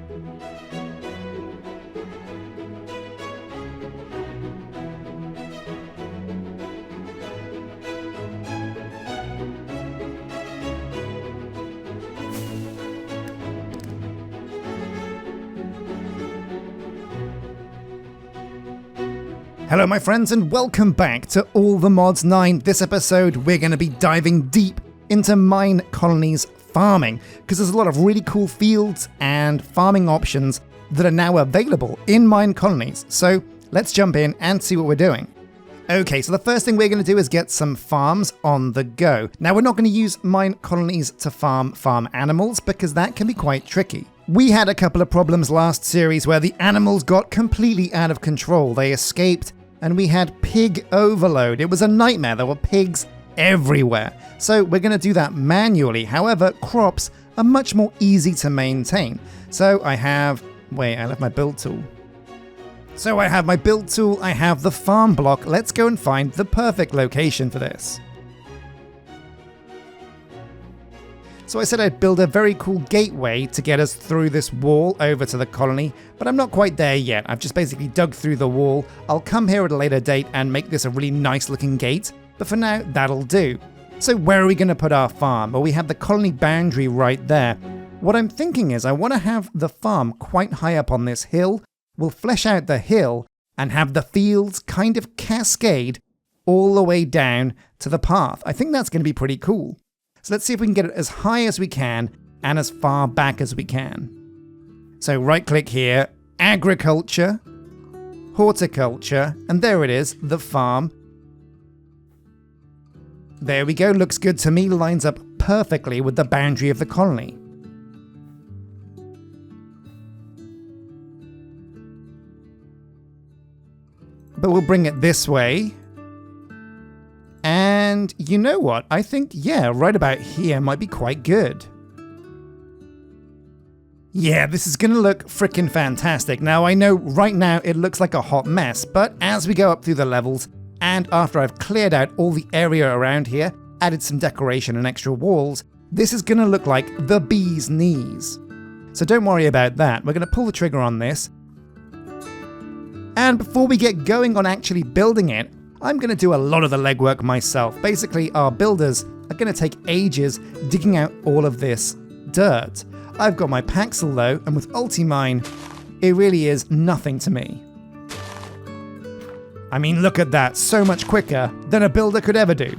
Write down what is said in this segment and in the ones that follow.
Hello my friends and welcome back to All the Mods 9. This episode we're going to be diving deep into Minecolonies farming because there's a lot of really cool fields and farming options that are now available in Minecolonies. So let's jump in and see what we're doing. Okay, so the first thing we're going to do is get some farms on the go. Now we're not going to use Minecolonies to farm animals because that can be quite tricky. We had a couple of problems last series where the animals got completely out of control. They escaped and we had pig overload. It was a nightmare. There were pigs everywhere. So we're going to do that manually. However, crops are much more easy to maintain. So I left my build tool. So I have my build tool, I have the farm block. Let's go and find the perfect location for this. So I said I'd build a very cool gateway to get us through this wall over to the colony, but I'm not quite there yet. I've just basically dug through the wall. I'll come here at a later date and make this a really nice looking gate, but for now, that'll do. So where are we going to put our farm? Well, we have the colony boundary right there. What I'm thinking is I want to have the farm quite high up on this hill. We'll flesh out the hill and have the fields kind of cascade all the way down to the path. I think that's going to be pretty cool. So let's see if we can get it as high as we can and as far back as we can. So right click here, agriculture, horticulture, and there it is, the farm. There we go, looks good to me, lines up perfectly with the boundary of the colony. But we'll bring it this way. And you know what? I think, yeah, right about here might be quite good. Yeah, this is going to look frickin' fantastic. Now, I know right now it looks like a hot mess, but as we go up through the levels, and after I've cleared out all the area around here, added some decoration and extra walls, this is going to look like the bee's knees. So don't worry about that. We're going to pull the trigger on this. And before we get going on actually building it, I'm going to do a lot of the legwork myself. Basically, our builders are going to take ages digging out all of this dirt. I've got my Paxel though, and with Ultimine, it really is nothing to me. I mean, look at that, so much quicker than a builder could ever do.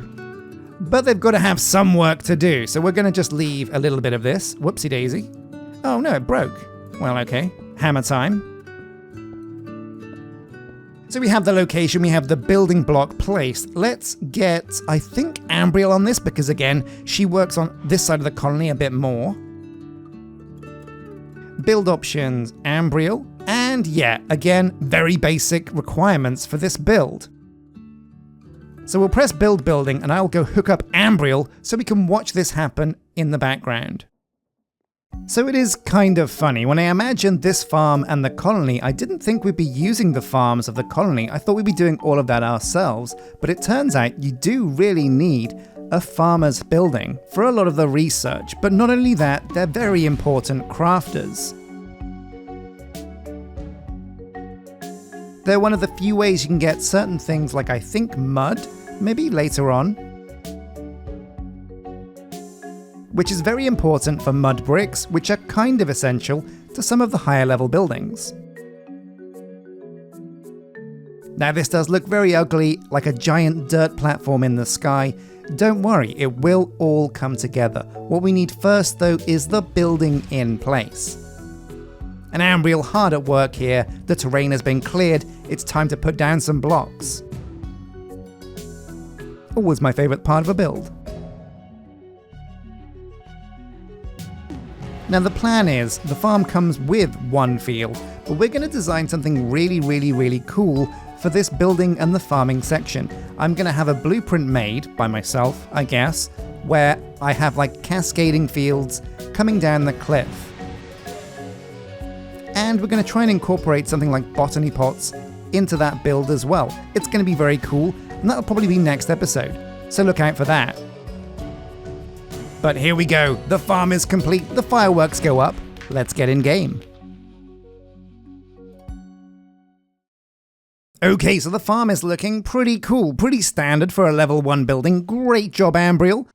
But they've got to have some work to do, so we're going to just leave a little bit of this. Whoopsie daisy. Oh no, it broke. Well, okay, hammer time. So we have the location, we have the building block placed. Let's get, I think, Ambriel on this because again, she works on this side of the colony a bit more. Build options, Ambriel. And yeah, again, very basic requirements for this build. So we'll press build building and I'll go hook up Ambriel so we can watch this happen in the background. So it is kind of funny. When I imagined this farm and the colony, I didn't think we'd be using the farms of the colony. I thought we'd be doing all of that ourselves, but it turns out you do really need a farmer's building for a lot of the research. But not only that, they're very important crafters. They're one of the few ways you can get certain things like I think mud, maybe later on, which is very important for mud bricks, which are kind of essential to some of the higher level buildings. Now this does look very ugly, like a giant dirt platform in the sky. Don't worry, it will all come together. What we need first though is the building in place. And Ambriel hard at work here, the terrain has been cleared, it's time to put down some blocks. Always my favourite part of a build. Now the plan is, the farm comes with one field, but we're going to design something really cool for this building and the farming section. I'm going to have a blueprint made by myself, I guess, where I have like cascading fields coming down the cliff. And we're going to try and incorporate something like botany pots into that build as well. It's going to be very cool, and that'll probably be next episode, so look out for that. But here we go, the farm is complete, the fireworks go up, let's get in game. Okay, so the farm is looking pretty cool, pretty standard for a level 1 building. Great job, Ambriel.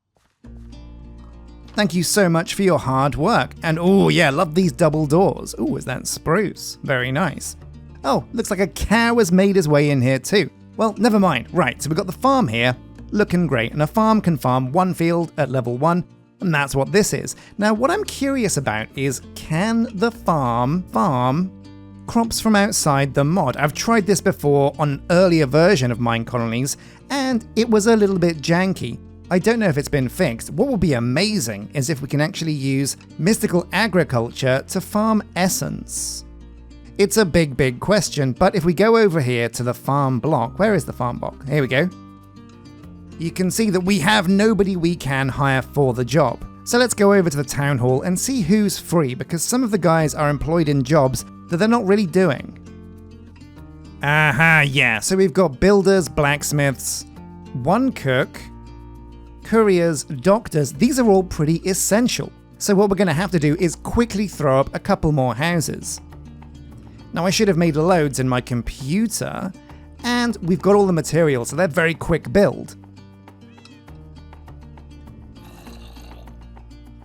Thank you so much for your hard work. And oh yeah, love these double doors. Oh, is that spruce? Very nice. Oh, looks like a cow has made his way in here too. Well, never mind. Right, so we've got the farm here, looking great. And a farm can farm 1 field at level 1, and that's what this is. Now, what I'm curious about is, can the farm crops from outside the mod? I've tried this before on an earlier version of Minecolonies, and it was a little bit janky. I don't know if it's been fixed. What will be amazing is if we can actually use mystical agriculture to farm essence. It's a big question, but if we go over here to the farm block, where is the farm block? Here we go. You can see that we have nobody we can hire for the job. So let's go over to the town hall and see who's free, because some of the guys are employed in jobs that they're not really doing. Aha, yeah, so we've got builders, blacksmiths, 1 cook, couriers, doctors. These are all pretty essential. So what we're going to have to do is quickly throw up a couple more houses. Now I should have made loads in my computer, and we've got all the materials, so they're very quick build.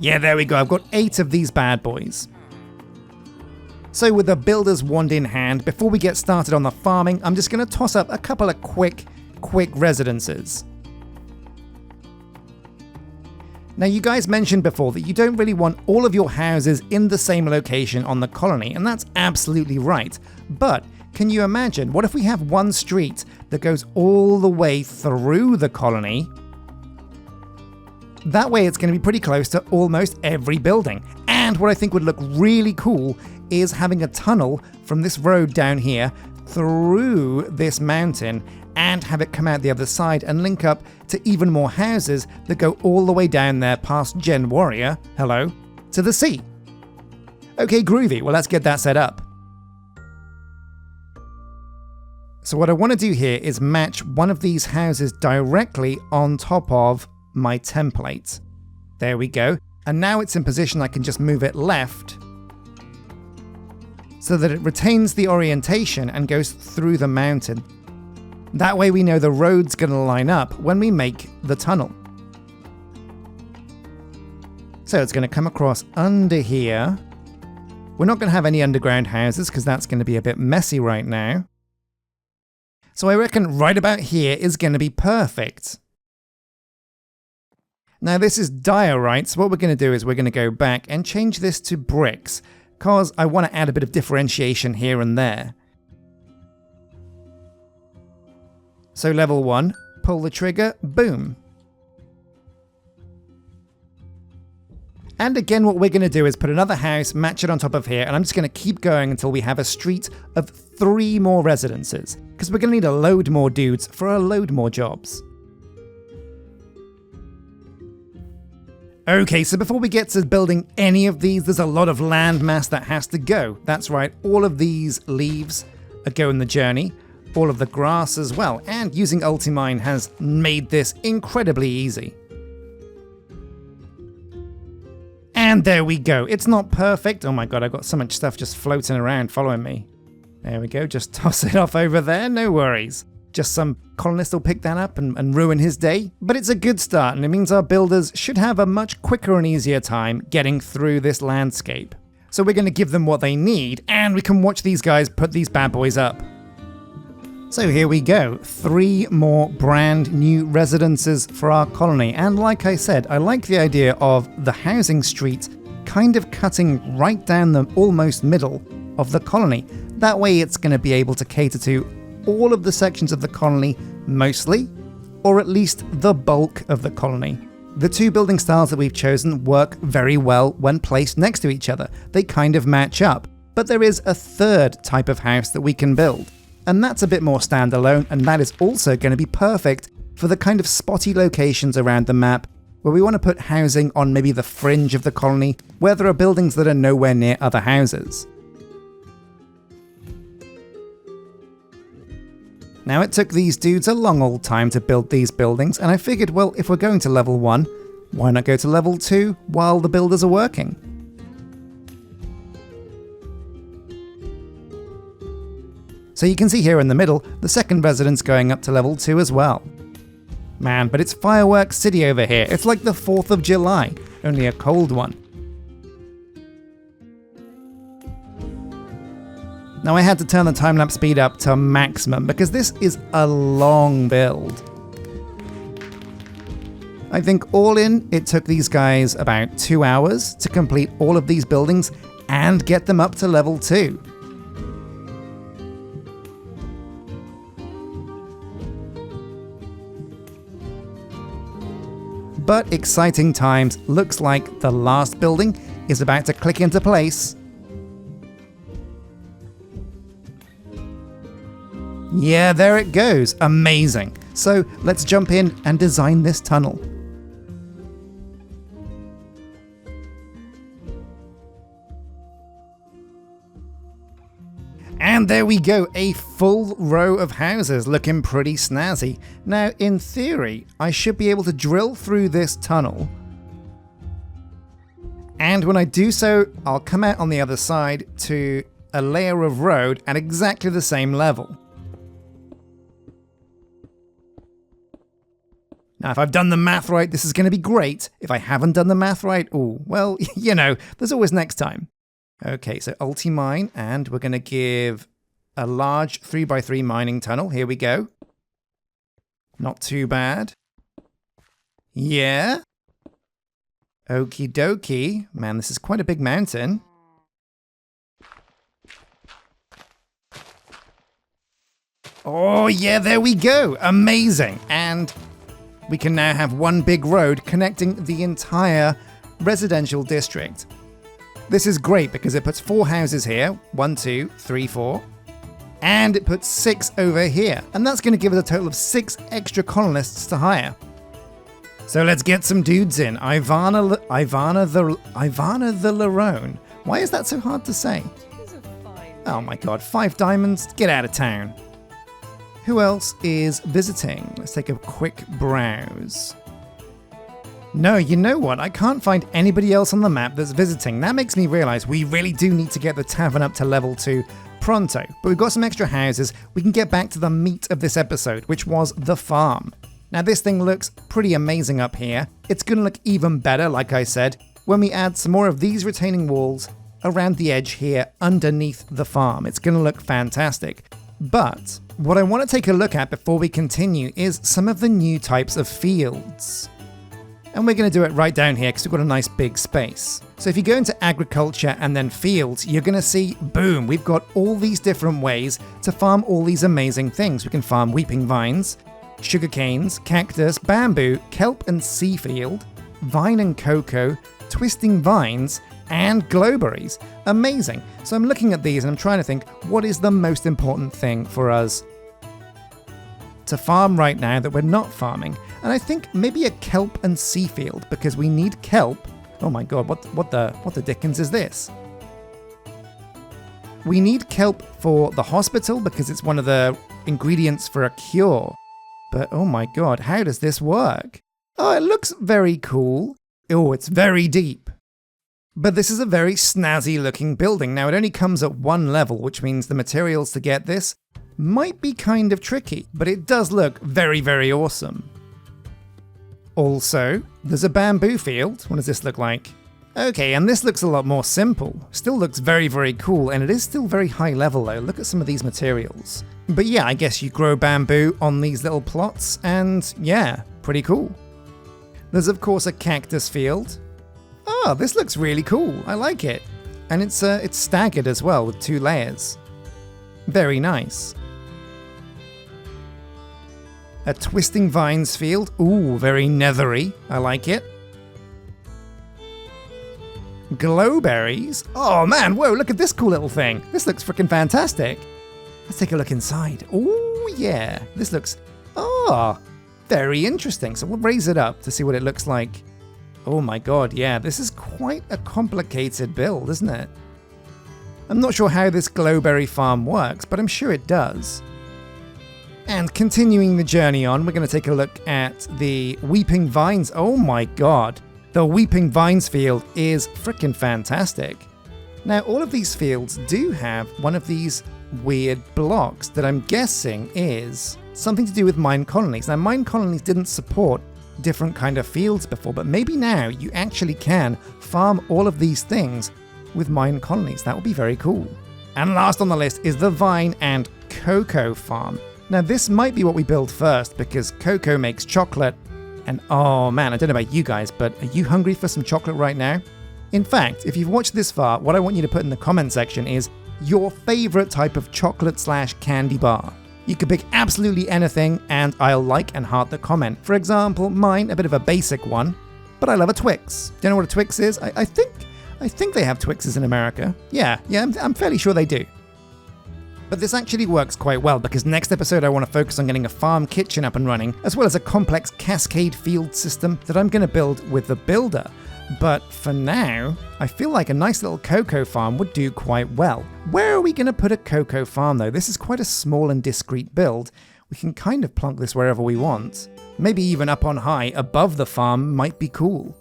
Yeah, there we go. I've got 8 of these bad boys. So with the builder's wand in hand, before we get started on the farming, I'm just going to toss up a couple of quick residences. Now you guys mentioned before that you don't really want all of your houses in the same location on the colony, and that's absolutely right. But can you imagine, what if we have 1 street that goes all the way through the colony? That way it's going to be pretty close to almost every building. And what I think would look really cool is having a tunnel from this road down here through this mountain and have it come out the other side and link up to even more houses that go all the way down there past Gen Warrior, hello, to the sea. Okay, groovy, well let's get that set up. So what I want to do here is match one of these houses directly on top of my template. There we go. And now it's in position, I can just move it left so that it retains the orientation and goes through the mountain. That way we know the road's going to line up when we make the tunnel. So it's going to come across under here. We're not going to have any underground houses because that's going to be a bit messy right now. So I reckon right about here is going to be perfect. Now this is diorite, so what we're going to do is we're going to go back and change this to bricks, because I want to add a bit of differentiation here and there. So level 1, pull the trigger, boom. And again what we're going to do is put another house, match it on top of here, and I'm just going to keep going until we have a street of 3 more residences, because we're going to need a load more dudes for a load more jobs. Okay, so before we get to building any of these, there's a lot of land mass that has to go. That's right, all of these leaves are going the journey, all of the grass as well, and using Ultimine has made this incredibly easy. And there we go. It's not perfect. Oh my god, I've got so much stuff just floating around following me. There we go, just toss it off over there, no worries. Just some colonist will pick that up and ruin his day. But it's a good start, and it means our builders should have a much quicker and easier time getting through this landscape. So we're going to give them what they need, and we can watch these guys put these bad boys up. So here we go, 3 more brand new residences for our colony. And like I said, I like the idea of the housing street kind of cutting right down the almost middle of the colony. That way it's going to be able to cater to all of the sections of the colony, mostly, or at least the bulk of the colony. The 2 building styles that we've chosen work very well when placed next to each other. They kind of match up. But there is a 3rd type of house that we can build. And that's a bit more standalone, and that is also going to be perfect for the kind of spotty locations around the map where we want to put housing on maybe the fringe of the colony, where there are buildings that are nowhere near other houses. Now it took these dudes a long old time to build these buildings, and I figured, well, if we're going to level 1, why not go to level 2 while the builders are working? So So you can see here in the middle, the second residence going up to level 2 as well. Man, but it's fireworks city over here. It's like the 4th of July, only a cold one. Now I had to turn the time-lapse speed up to maximum because this is a long build. I think all in, it took these guys about 2 hours to complete all of these buildings and get them up to level 2. But exciting times. Looks like the last building is about to click into place. Yeah, there it goes. Amazing. So let's jump in and design this tunnel. And there we go, a full row of houses looking pretty snazzy. Now, in theory, I should be able to drill through this tunnel. And when I do so, I'll come out on the other side to a layer of road at exactly the same level. Now, if I've done the math right, this is going to be great. If I haven't done the math right, oh, well, you know, there's always next time. Okay, so ulti-mine, and we're going to give a large 3x3 mining tunnel. Here we go. Not too bad. Yeah. Okie dokie. Man, this is quite a big mountain. Oh, yeah, there we go. Amazing. And we can now have one big road connecting the entire residential district. This is great because it puts 4 houses here. 1, 2, 3, 4. And it puts 6 over here. And that's going to give us a total of 6 extra colonists to hire. So let's get some dudes in. Ivana the Larone. Why is that so hard to say? Oh my god, 5 diamonds? Get out of town. Who else is visiting? Let's take a quick browse. No, you know what? I can't find anybody else on the map that's visiting. That makes me realize we really do need to get the tavern up to level 2 pronto. But we've got some extra houses. We can get back to the meat of this episode, which was the farm. Now this thing looks pretty amazing up here. It's going to look even better, like I said, when we add some more of these retaining walls around the edge here underneath the farm. It's going to look fantastic. But what I want to take a look at before we continue is some of the new types of fields. And we're going to do it right down here because we've got a nice big space. So if you go into agriculture and then fields, you're going to see, boom, we've got all these different ways to farm all these amazing things. We can farm weeping vines, sugar canes, cactus, bamboo, kelp and sea field, vine and cocoa, twisting vines, and glowberries. Amazing. So I'm looking at these and I'm trying to think, what is the most important thing for us to farm right now that we're not farming? And I think maybe a kelp and sea field, because we need kelp. Oh my god, what the dickens is this? We need kelp for the hospital because it's one of the ingredients for a cure. But oh my god, how does this work? Oh, it looks very cool. Oh, it's very deep. But this is a very snazzy looking building. Now it only comes at 1 level, which means the materials to get this might be kind of tricky, but it does look very, very awesome. Also, there's a bamboo field. What does this look like? Okay, and this looks a lot more simple. Still looks very, very cool, and it is still very high level though. Look at some of these materials. But yeah, I guess you grow bamboo on these little plots, and yeah, pretty cool. There's of course a cactus field. Oh, this looks really cool. I like it. And it's staggered as well with 2 layers. Very nice. A twisting vines field. Ooh, very nethery. I like it. Glowberries. Oh man, whoa, look at this cool little thing. This looks freaking fantastic. Let's take a look inside. Oh yeah, this looks, very interesting. So we'll raise it up to see what it looks like. Oh my god, yeah, this is quite a complicated build, isn't it? I'm not sure how this glowberry farm works, but I'm sure it does. And continuing the journey on, we're going to take a look at the Weeping Vines. Oh my god, the Weeping Vines field is freaking fantastic. Now, all of these fields do have one of these weird blocks that I'm guessing is something to do with Minecolonies. Now, Minecolonies didn't support different kind of fields before, but maybe now you actually can farm all of these things with Minecolonies. That would be very cool. And last on the list is the vine and cocoa farm. Now, this might be what we build first because cocoa makes chocolate. And oh man, I don't know about you guys, but are you hungry for some chocolate right now? In fact, if you've watched this far, what I want you to put in the comment section is your favorite type of chocolate/candy bar. You can pick absolutely anything and I'll like and heart the comment. For example, mine, a bit of a basic one, but I love a Twix. Do you know what a Twix is? I think they have Twixes in America. Yeah, I'm fairly sure they do. But this actually works quite well because next episode I want to focus on getting a farm kitchen up and running, as well as a complex cascade field system that I'm going to build with the builder. But for now, I feel like a nice little cocoa farm would do quite well. Where are we going to put a cocoa farm though? This is quite a small and discreet build. We can kind of plonk this wherever we want. Maybe even up on high above the farm might be cool.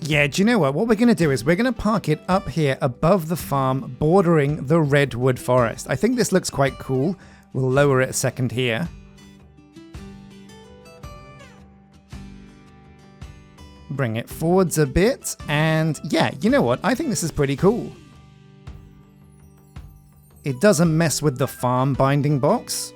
Yeah, do you know what? What we're going to do is we're going to park it up here above the farm, bordering the redwood forest. I think this looks quite cool. We'll lower it a second here. Bring it forwards a bit, and yeah, you know what? I think this is pretty cool. It doesn't mess with the farm binding box.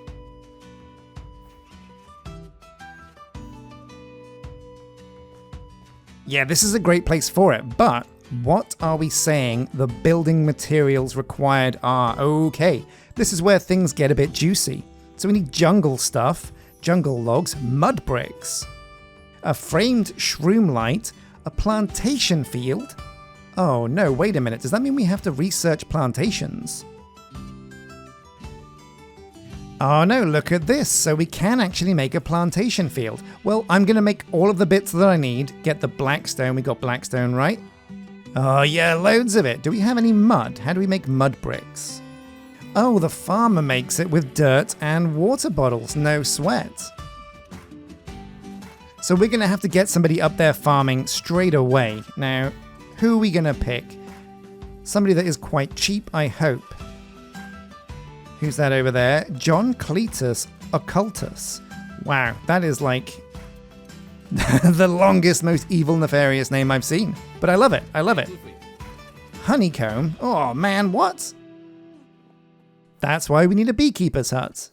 Yeah, this is a great place for it, but what are we saying the building materials required are? Okay, this is where things get a bit juicy. So we need jungle stuff, jungle logs, mud bricks, a framed shroom light, a plantation field. Oh no, wait a minute, does that mean we have to research plantations? Oh no, look at this, so we can actually make a plantation field. Well, I'm gonna make all of the bits that I need, get the blackstone, we got blackstone, right? Oh yeah, loads of it. Do we have any mud? How do we make mud bricks? Oh, the farmer makes it with dirt and water bottles, no sweat. So we're gonna have to get somebody up there farming straight away. Now, who are we gonna pick? Somebody that is quite cheap, I hope. Who's that over there? John Cletus Occultus. Wow, that is like the longest, most evil, nefarious name I've seen. But I love it, I love it. Honeycomb? Oh man, what? That's why we need a beekeeper's hut.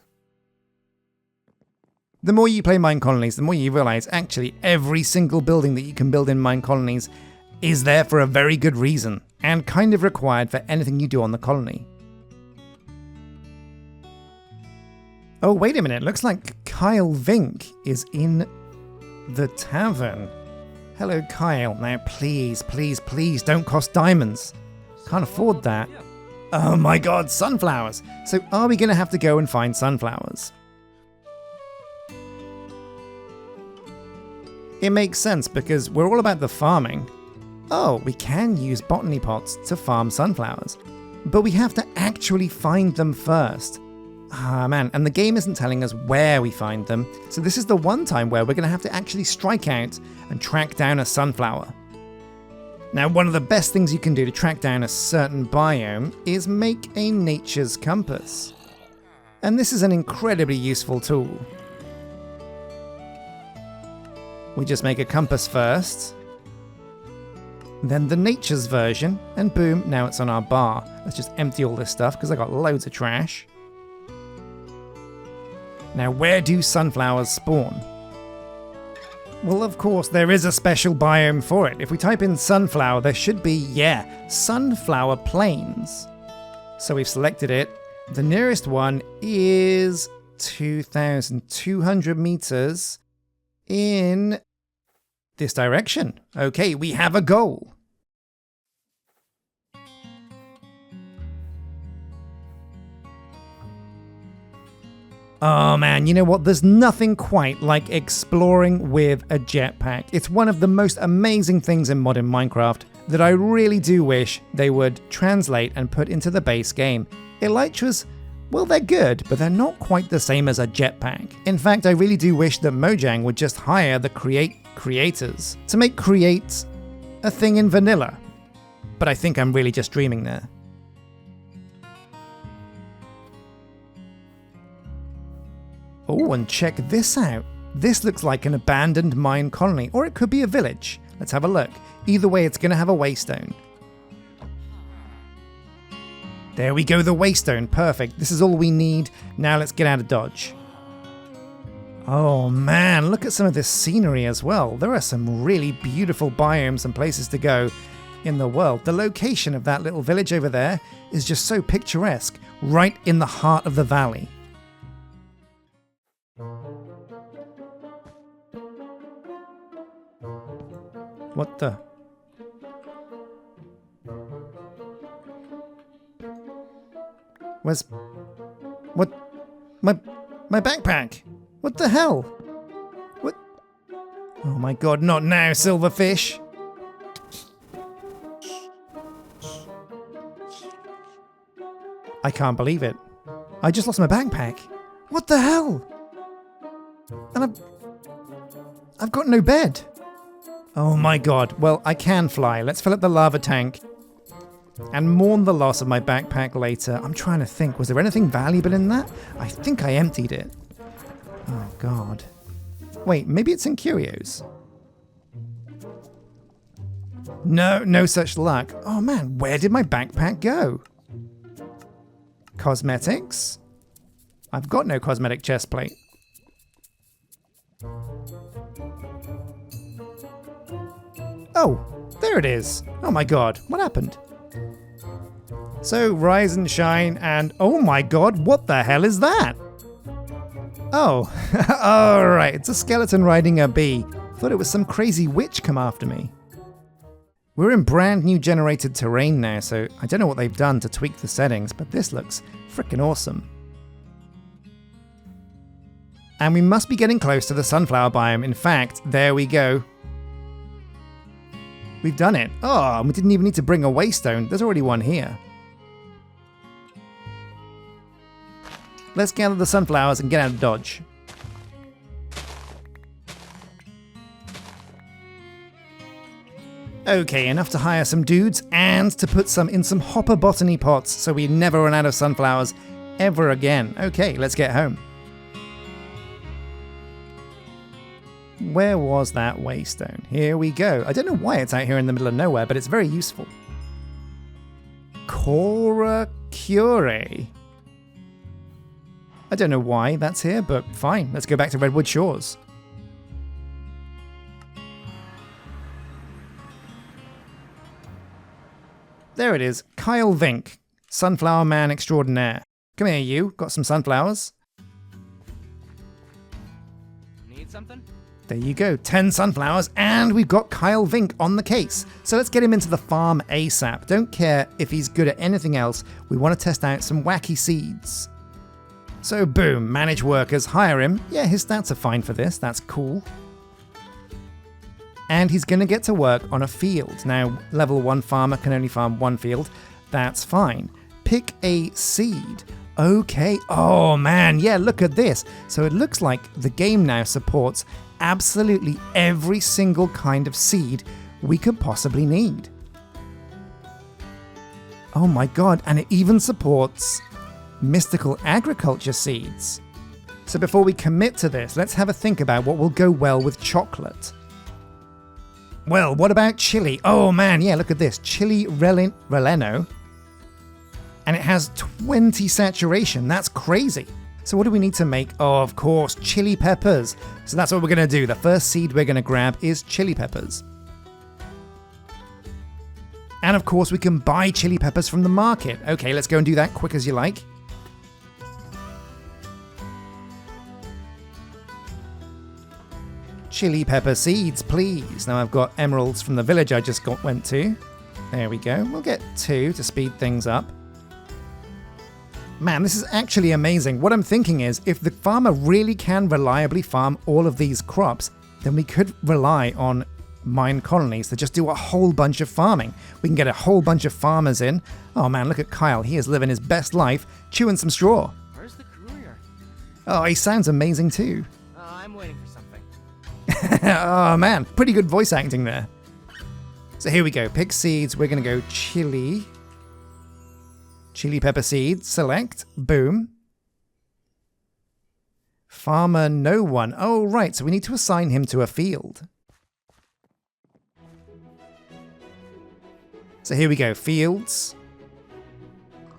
The more you play Minecolonies, the more you realize actually every single building that you can build in Minecolonies is there for a very good reason, and kind of required for anything you do on the colony. Oh, wait a minute, looks like Kyle Vink is in the tavern. Hello, Kyle. Now, please, please, please don't cost diamonds. Can't afford that. Oh my god, sunflowers. So are we going to have to go and find sunflowers? It makes sense because we're all about the farming. Oh, we can use botany pots to farm sunflowers, but we have to actually find them first. Ah man, and the game isn't telling us where we find them, so this is the one time where we're going to have to actually strike out and track down a sunflower. Now, one of the best things you can do to track down a certain biome is make a nature's compass. And this is an incredibly useful tool. We just make a compass first, then the nature's version, and boom, now it's on our bar. Let's just empty all this stuff because I got loads of trash. Now, where do sunflowers spawn? Well, of course, there is a special biome for it. If we type in sunflower, there should be, yeah, sunflower plains. So we've selected it. The nearest one is 2,200 meters in this direction. Okay, we have a goal. Oh man, you know what? There's nothing quite like exploring with a jetpack. It's one of the most amazing things in modern Minecraft that I really do wish they would translate and put into the base game. Elytras, well, they're good, but they're not quite the same as a jetpack. In fact, I really do wish that Mojang would just hire the creators to make Create a thing in vanilla. but I think I'm really just dreaming there. Oh, and check this out. This looks like an abandoned mine colony, or it could be a village. Let's have a look. Either way, it's going to have a waystone. There we go, the waystone. Perfect. This is all we need. Now let's get out of Dodge. Oh man, look at some of this scenery as well. There are some really beautiful biomes and places to go in the world. The location of that little village over there is just so picturesque, right in the heart of the valley. What the? Where's... What? My backpack! What the hell? What? Oh my god, not now, silverfish! I can't believe it. I just lost my backpack. What the hell? And I've got no bed. Oh my god. Well, I can fly. Let's fill up the lava tank and mourn the loss of my backpack later. I'm trying to think. Was there anything valuable in that? I think I emptied it. Oh god. Wait, maybe it's in curios. No such luck. Oh man, where did my backpack go? Cosmetics? I've got no cosmetic chest plate. Oh, there it is. Oh my god, what happened? So, rise and shine and oh my god, what the hell is that? Oh, alright, it's a skeleton riding a bee. Thought it was some crazy witch come after me. We're in brand new generated terrain now, so I don't know what they've done to tweak the settings, but this looks frickin' awesome. And we must be getting close to the sunflower biome. In fact, there we go. We've done it. Oh, and we didn't even need to bring a waystone. There's already one here. Let's gather the sunflowers and get out of Dodge. Okay, enough to hire some dudes and to put some in some hopper botany pots so we never run out of sunflowers ever again. Okay, let's get home. Where was that waystone? Here we go. I don't know why it's out here in the middle of nowhere, but it's very useful. Cora Cure. I don't know why that's here, but fine. Let's go back to Redwood Shores. There it is. Kyle Vink, Sunflower Man Extraordinaire. Come here, you. Got some sunflowers? Need something? There you go. 10 sunflowers, and we've got Kyle Vink on the case. So let's get him into the farm ASAP. Don't care if he's good at anything else. We want to test out some wacky seeds. So boom, manage workers, hire him. Yeah, his stats are fine for this. That's cool. And he's going to get to work on a field. Now, level 1 farmer can only farm one field. That's fine. Pick a seed. Okay. Oh man, yeah, look at this. So it looks like the game now supports absolutely every single kind of seed we could possibly need. Oh my god, and it even supports mystical agriculture seeds. So before we commit to this, let's have a think about what will go well with chocolate. Well, what about chili? Oh man, yeah, look at this. Chili relleno. And it has 20 saturation. That's crazy. So what do we need to make? Oh, of course, chili peppers. So that's what we're going to do. The first seed we're going to grab is chili peppers. And of course, we can buy chili peppers from the market. Okay, let's go and do that quick as you like. Chili pepper seeds, please. Now I've got emeralds from the village I just went to. There we go. We'll get 2 to speed things up. Man, this is actually amazing. What I'm thinking is, if the farmer really can reliably farm all of these crops, then we could rely on Minecolonies to just do a whole bunch of farming. We can get a whole bunch of farmers in. Oh man, look at Kyle. He is living his best life, chewing some straw. Where's the courier? Oh, he sounds amazing too. I'm waiting for something. Oh man, pretty good voice acting there. So here we go. Pick seeds. We're going to go chili. Chili pepper seeds. Select. Boom. Farmer no one. Oh, right. So we need to assign him to a field. So here we go. Fields.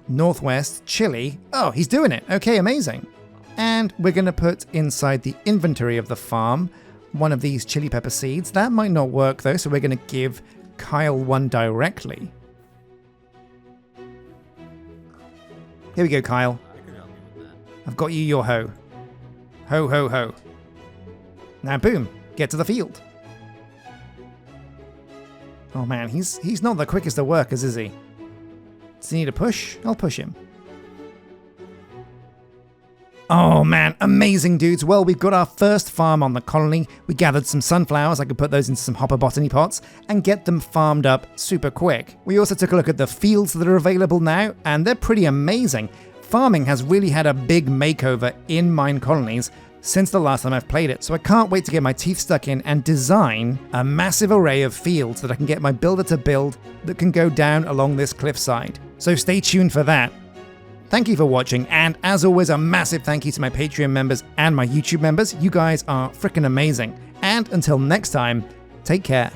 Northwest. Chili. Oh, he's doing it. Okay, amazing. And we're going to put inside the inventory of the farm one of these chili pepper seeds. That might not work though, so we're going to give Kyle one directly. Here we go, Kyle. I can help you with that. I've got you your hoe. Ho, ho, ho. Now, boom. Get to the field. Oh man, he's not the quickest of workers, is he? Does he need a push? I'll push him. Oh man, amazing dudes. Well, we've got our first farm on the colony. We gathered some sunflowers. I could put those into some hopper botany pots and get them farmed up super quick. We also took a look at the fields that are available now, and they're pretty amazing. Farming has really had a big makeover in Minecolonies since the last time I've played it, so I can't wait to get my teeth stuck in and design a massive array of fields that I can get my builder to build that can go down along this cliffside. So stay tuned for that. Thank you for watching, and as always, a massive thank you to my Patreon members and my YouTube members. You guys are freaking amazing. And until next time, take care.